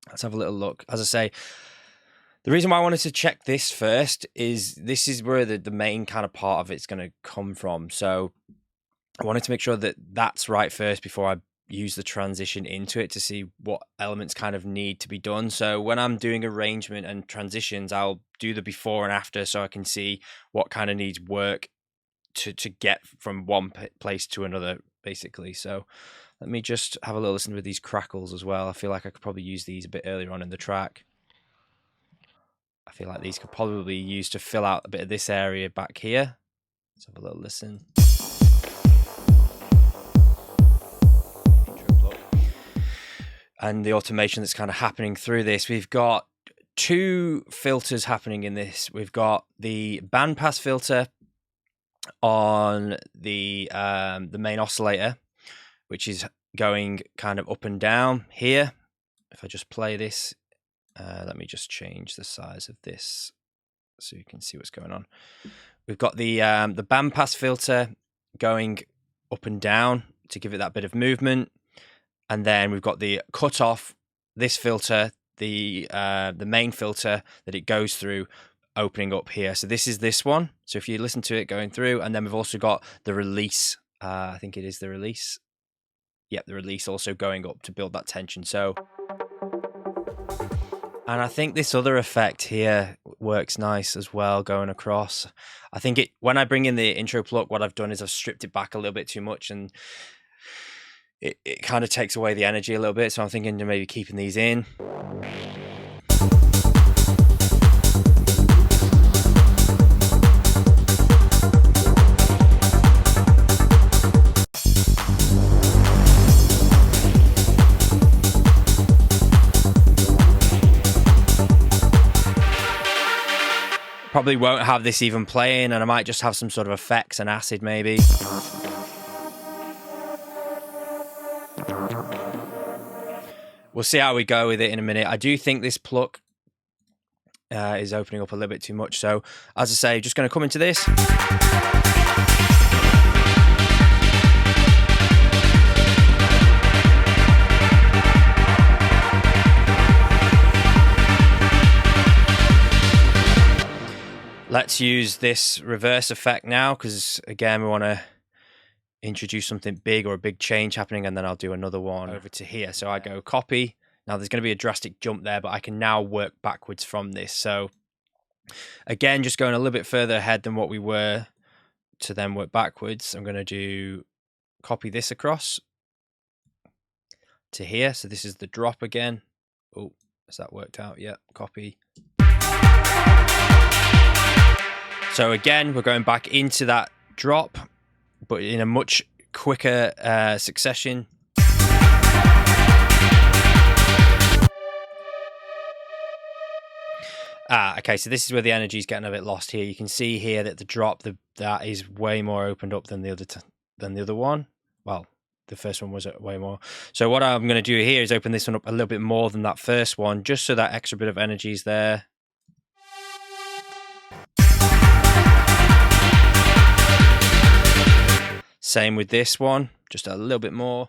Let's have a little look. As I say, the reason why I wanted to check this first is this is where the main kind of part of it's going to come from. So I wanted to make sure that that's right first before I use the transition into it to see what elements kind of need to be done. So when I'm doing arrangement and transitions, I'll do the before and after so I can see what kind of needs work to get from one place to another, basically. So let me just have a little listen with these crackles as well. I feel like I could probably use these a bit earlier on in the track. I feel like these could probably be used to fill out a bit of this area back here. Let's have a little listen. And the automation that's kind of happening through this. We've got two filters happening in this. We've got the bandpass filter on the main oscillator, which is going kind of up and down here. If I just play this, let me just change the size of this so you can see what's going on. We've got the bandpass filter going up and down to give it that bit of movement. And then we've got the cutoff, this filter, the main filter that it goes through, opening up here. So this is this one. So if you listen to it going through, and then we've also got the release. I think it is the release. Yep, the release also going up to build that tension. So, and I think this other effect here works nice as well, going across. I think when I bring in the intro pluck, what I've done is I've stripped it back a little bit too much, and it kind of takes away the energy a little bit. So I'm thinking of maybe keeping these in. Probably won't have this even playing, and I might just have some sort of effects and acid maybe. We'll see how we go with it in a minute. I do think this pluck is opening up a little bit too much. So, as I say, just going to come into this. Let's use this reverse effect now, because, again, we want to introduce something big or a big change happening, and then I'll do another one over to here. So I go copy. Now there's going to be a drastic jump there, but I can now work backwards from this. So again, just going a little bit further ahead than what we were to then work backwards. I'm going to do copy this across to here. So this is the drop again. Oh, has that worked out? Yep, copy. So again, we're going back into that drop, but in a much quicker succession. Okay, so this is where the energy is getting a bit lost here. You can see here that the drop, that is way more opened up than the other one. Well, the first one was way more. So what I'm going to do here is open this one up a little bit more than that first one, just so that extra bit of energy is there. Same with this one, just a little bit more.